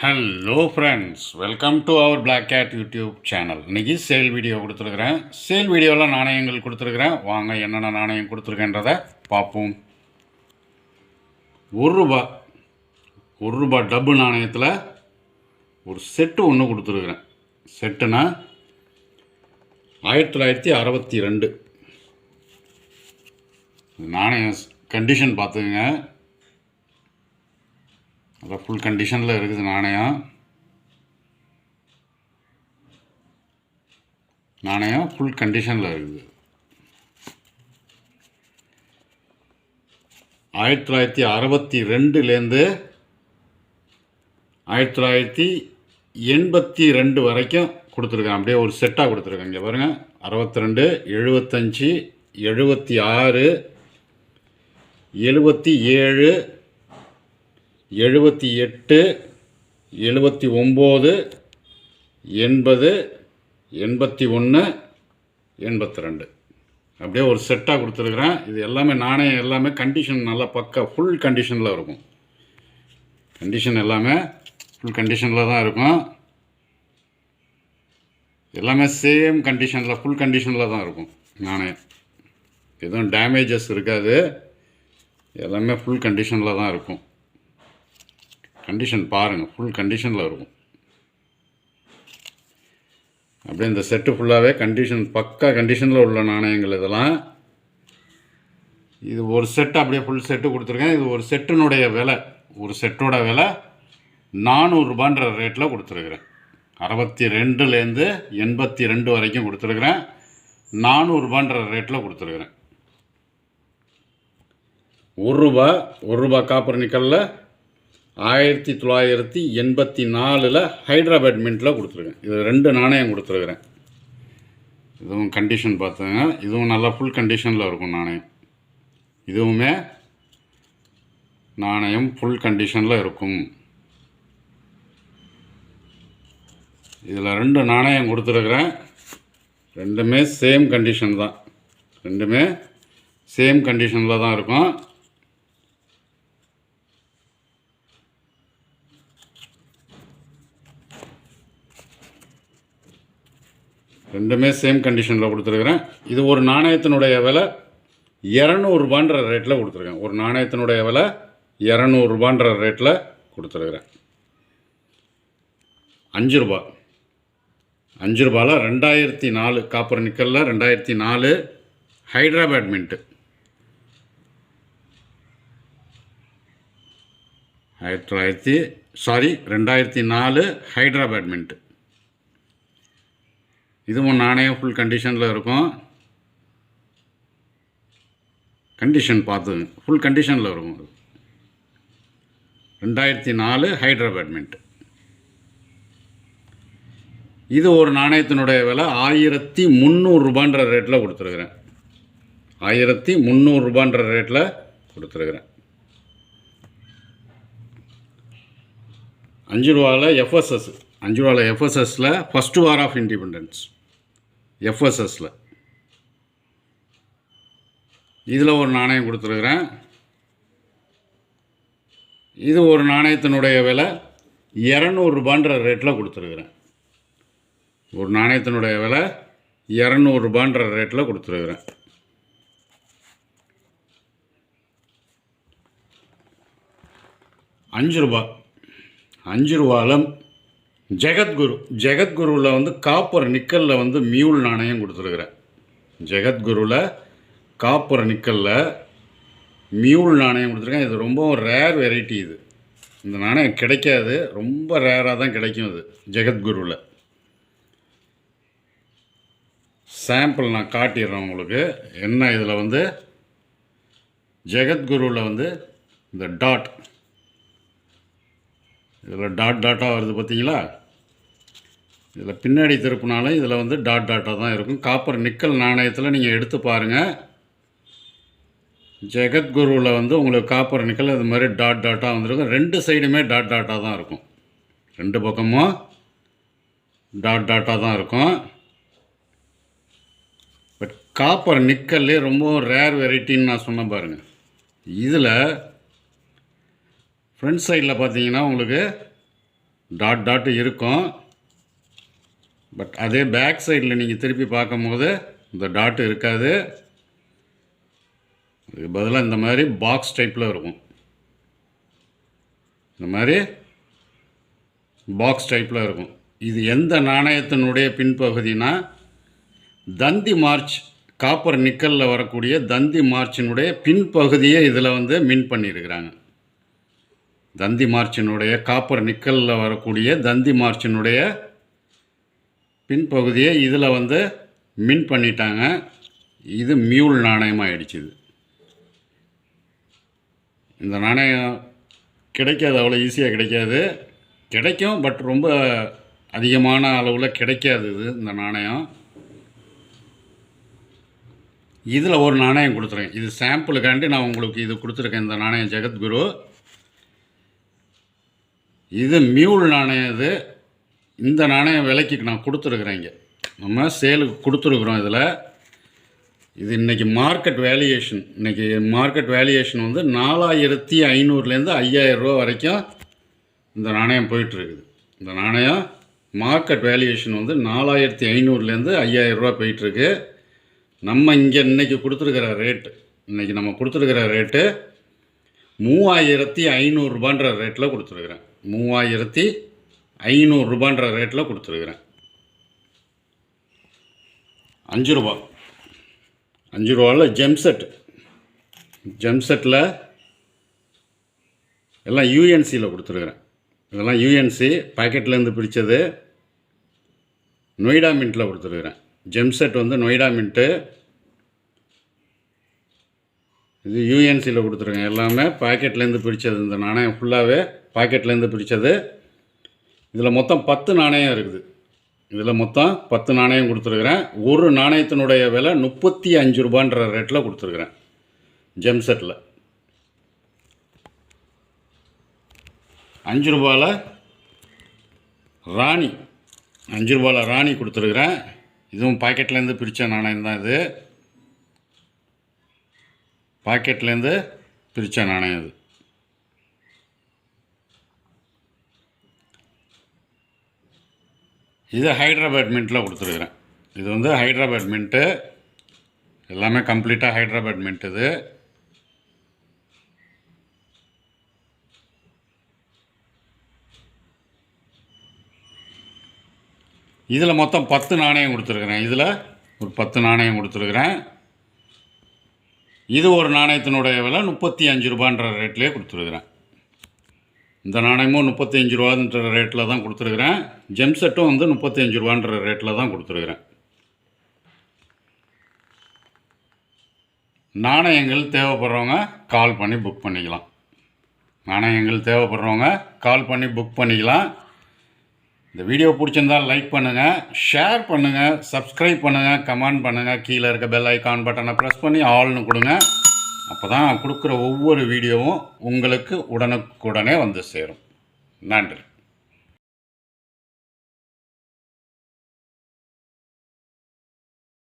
Hello friends, welcome to our black cat YouTube channel. இன்றைக்கி sale video கொடுத்துருக்குறேன். Sale வீடியோவில் நாணயங்கள் கொடுத்துருக்குறேன். வாங்க என்னென்ன நாணயம் கொடுத்துருக்கேன்றதை பார்ப்போம். ஒரு ரூபா டப்பு நாணயத்தில் ஒரு செட்டு ஒன்று கொடுத்துருக்குறேன். செட்டுனா 1962 நாணயம் கண்டிஷன் பார்த்துக்குங்க. அதான் ஃபுல் கண்டிஷனில் இருக்குது நாணயம் ஃபுல் கண்டிஷனில் இருக்குது. 1962லேருந்து 1982 வரைக்கும் கொடுத்துருக்கேன். அப்படியே ஒரு செட்டாக கொடுத்துருக்கேன். இங்கே பாருங்கள், 62, 75, 76, 77, 78, 79, 80, 81, 82 அப்படியே ஒரு செட்டாக கொடுத்துருக்குறேன். இது எல்லாமே நாணயம் எல்லாமே கண்டிஷன் நல்லா பக்கா ஃபுல் கண்டிஷனில் இருக்கும். கண்டிஷன் எல்லாமே ஃபுல் கண்டிஷனில் தான் இருக்கும். எல்லாமே சேம் கண்டிஷனில் ஃபுல் கண்டிஷனில் தான் இருக்கும். நாணயம் எதுவும் டேமேஜஸ் இருக்காது. எல்லாமே ஃபுல் கண்டிஷனில் தான் இருக்கும். கண்டிஷன் பாருங்கள், ஃபுல் கண்டிஷனில் இருக்கும். அப்படியே இந்த செட்டு ஃபுல்லாகவே கண்டிஷன் பக்கா கண்டிஷனில் உள்ள நாணயங்கள் இதெல்லாம். இது ஒரு செட்டு அப்படியே ஃபுல் செட்டு கொடுத்துருக்கேன். இது ஒரு செட்டினுடைய விலை, ஒரு செட்டோட விலை 400 ரூபான்ற ரேட்டில் கொடுத்துருக்குறேன். 62லேருந்து 82 வரைக்கும் கொடுத்துருக்குறேன். 400 ரூபான்ற ரேட்டில் கொடுத்துருக்குறேன். ஒரு ரூபா காப்பர் நிக்கலில் 1984 ஹைதராபாத் மின்ட்டில் கொடுத்துருக்கேன். இது 2 நாணயம் கொடுத்துருக்குறேன். இதுவும் கண்டிஷன் பார்த்துங்க. இதுவும் நல்லா ஃபுல் கண்டிஷனில் இருக்கும் நாணயம். இதுவுமே நாணயம் ஃபுல் கண்டிஷனில் இருக்கும். இதில் 2 நாணயம் கொடுத்துருக்குறேன். ரெண்டுமே சேம் கண்டிஷன் தான். ரெண்டுமே சேம் கண்டிஷனில் தான் இருக்கும். ரெண்டுமே சேம் கண்டிஷனில் கொடுத்துருக்குறேன். இது ஒரு நாணயத்தினுடைய விலை 200 ரூபான்ற ரேட்டில் கொடுத்துருக்கேன். ஒரு நாணயத்தினுடைய விலை 200 ரூபான்ற ரேட்டில் கொடுத்துருக்குறேன். 5 ரூபா 5 ரூபாயில் 2004 காப்பர் நிக்கலில் 2004 ஹைதராபாத் மின்ட்டு. 2004 ஹைதராபாத் மின்ட்டு. இதுவும் நாணயம் ஃபுல் கண்டிஷனில் இருக்கும். கண்டிஷன் பார்த்துங்க, ஃபுல் கண்டிஷனில் இருக்கும். 2004 ஹைதராபாத் மின்ட். இது ஒரு நாணயத்தினுடைய விலை 1300 ரூபான்ற ரேட்டில் கொடுத்துருக்குறேன். 1300 ரூபான்ற ரேட்டில் கொடுத்துருக்குறேன். 5 ரூபாவில் எஃப்எஸ்எஸ், 5 ரூபாவில் எஃப்எஸ்எஸில் ஃபஸ்ட்டு வார் ஆஃப் இண்டிபெண்டன்ஸ் எஃப்எஸ்எஸில் இதில் ஒரு நாணயம் கொடுத்துருக்குறேன். இது ஒரு நாணயத்தினுடைய விலை 200 ரூபான்ற ரேட்டில் கொடுத்துருக்குறேன். ஒரு நாணயத்தினுடைய விலை 200 ரூபான்ற ரேட்டில் கொடுத்துருக்குறேன். 5 ரூபா 5 ரூபாவில் ஜெகத்குருவில் காப்பர் நிக்கலில் மியூல் நாணயம் கொடுத்துருக்குறேன். ஜெகத்குருவில் காப்பர் நிக்கலில் மியூல் நாணயம் கொடுத்துருக்கேன். இது ரொம்ப ரேர் வெரைட்டி. இது இந்த நாணயம் கிடைக்காது, ரொம்ப ரேராக தான் கிடைக்கும். இது ஜெகத்குருவில் சாம்பிள் நான் காட்டிடுறேன் உங்களுக்கு. என்ன இதில் ஜெகத்குருவில் இந்த டாட், இதில் டாட்டாக வருது பார்த்தீங்களா? இதில் பின்னாடி திருப்பினாலும் இதில் டாட்டாக தான் இருக்கும். காப்பர் நிக்கல் நாணயத்தில் நீங்கள் எடுத்து பாருங்கள். ஜெகத்குருவில் உங்களுக்கு காப்பர் நிக்கல் அது மாதிரி டாட்டாக வந்துருக்கும். 2 சைடுமே டாட்டாக தான் இருக்கும். 2 பக்கமும் டாட்டாக தான் இருக்கும். பட் காப்பர் நிக்கல்லே ரொம்ப ரேர் வெரைட்டின்னு நான் சொன்ன பாருங்கள். இதில் ஃப்ரண்ட் சைடில் பார்த்தீங்கன்னா உங்களுக்கு டாட் டாட் இருக்கும். பட் அதே பேக் சைடில் நீங்கள் திருப்பி பார்க்கும்போது இந்த டாட் இருக்காது. இதுக்கு பதிலாக இந்த மாதிரி பாக்ஸ் டைப்பில் இருக்கும். இந்த மாதிரி பாக்ஸ் டைப்பில் இருக்கும். இது எந்த நாணயத்தினுடைய பின்பகுதினா தந்தி மார்ச் காப்பர் நிக்கலில் வரக்கூடிய தந்தி மார்ச்சினுடைய பின்பகுதியை இதில் வந்து மின் பண்ணியிருக்கிறாங்க. தந்தி மார்ச்சினுடைய காப்பர் நிக்கலில் வரக்கூடிய தந்தி மார்ச்சினுடைய பின்பகுதியை இதில் வந்து மின் பண்ணிட்டாங்க. இது மியூல் நாணயமாக ஆயிடுச்சு. இந்த நாணயம் கிடைக்காது, அவ்வளோ ஈஸியாக கிடைக்காது. கிடைக்கும், பட் ரொம்ப அதிகமான அளவில் கிடைக்காது இந்த நாணயம். இதில் ஒரு நாணயம் கொடுத்துருக்கேன். இது சாம்பிளுக்காண்டி நான் உங்களுக்கு இது கொடுத்துருக்கேன். இந்த நாணயம் ஜெகத்குரு. இது மியூல் நாணயம். இந்த நாணயம் விலைக்கு நான் கொடுத்துருக்குறேன். இங்கே நம்ம சேலுக்கு கொடுத்துருக்குறோம். இது இன்றைக்கி மார்க்கெட் வேல்யூவேஷன் வந்து 4500லேருந்து 5000 ரூபா வரைக்கும் இந்த நாணயம் போயிட்டுருக்குது. இந்த நாணயம் மார்க்கெட் வேல்யூவேஷன் வந்து 4500லேருந்து 5000 ரூபா போயிட்டுருக்கு. நம்ம இங்கே இன்றைக்கி கொடுத்துருக்கிற ரேட்டு, நம்ம கொடுத்துருக்கிற ரேட்டு 3500 ரூபான்ற ரேட்டில் கொடுத்துருக்குறேன். 3500 ரூபான்ற ரேட்டில் கொடுத்துருக்குறேன். 5 ரூபா 5 ரூபாவில் ஜெம்செட்டில் எல்லாம் யூஎன்சியில் கொடுத்துருக்குறேன். இதெல்லாம் யூஎன்சி பாக்கெட்லேருந்து பிரித்தது. நொய்டா மின்ட்டில் கொடுத்துருக்குறேன். ஜெம்செட் வந்து நொய்டா மின்ட்டு. இது யூஎன்சியில் கொடுத்துருக்கேன். எல்லாமே பாக்கெட்லேருந்து பிரித்தது. இந்த நாணயம் ஃபுல்லாகவே பாக்கெட்லேருந்து பிரித்தது. இதில் மொத்தம் 10 நாணயம் இருக்குது. இதில் மொத்தம் 10 நாணயம் கொடுத்துருக்குறேன். ஒரு நாணயத்தினுடைய விலை 35 ரூபான்ற ரேட்டில் கொடுத்துருக்குறேன். ஜெம்செட்டில் 5 ரூபாயில் ராணி 5 ரூபாயில் ராணி கொடுத்துருக்குறேன். இதுவும் பாக்கெட்லேருந்து பிரித்த நாணயம் தான். இது பாக்கெட்லேருந்து பிரித்த நாணயம். இது ஹைதராபாத் மின்ட்டில் கொடுத்துருக்குறேன். இது வந்து ஹைதராபாத் மின்ட்டு. எல்லாமே கம்ப்ளீட்டாக ஹைதராபாத் மின்ட். இதில் மொத்தம் 10 நாணயம் கொடுத்துருக்குறேன். இதில் ஒரு 10 நாணயம் கொடுத்துருக்குறேன். இது ஒரு நாணயத்தினுடைய விலை 35 ரூபான்ற ரேட்லேயே கொடுத்துருக்குறேன். இந்த நாணயமும் 35 ரூபான்ற ரேட்டில் தான் கொடுத்துருக்குறேன். ஜெம்செட்டும் வந்து 35 ரூபான்ற ரேட்டில் தான் கொடுத்துருக்குறேன். நாணயங்கள் தேவைப்படுறவங்க கால் பண்ணி புக் பண்ணிக்கலாம். இந்த வீடியோ பிடிச்சிருந்தால் லைக் பண்ணுங்கள், ஷேர் பண்ணுங்கள், சப்ஸ்கிரைப் பண்ணுங்கள், கமெண்ட் பண்ணுங்கள். கீழே இருக்க பெல் ஐக்கான் பட்டனை ப்ரெஸ் பண்ணி ஆல்னு கொடுங்க. அப்போ தான் நான் கொடுக்குற ஒவ்வொரு வீடியோவும் உங்களுக்கு உடனுக்குடனே வந்து சேரும். நன்றி.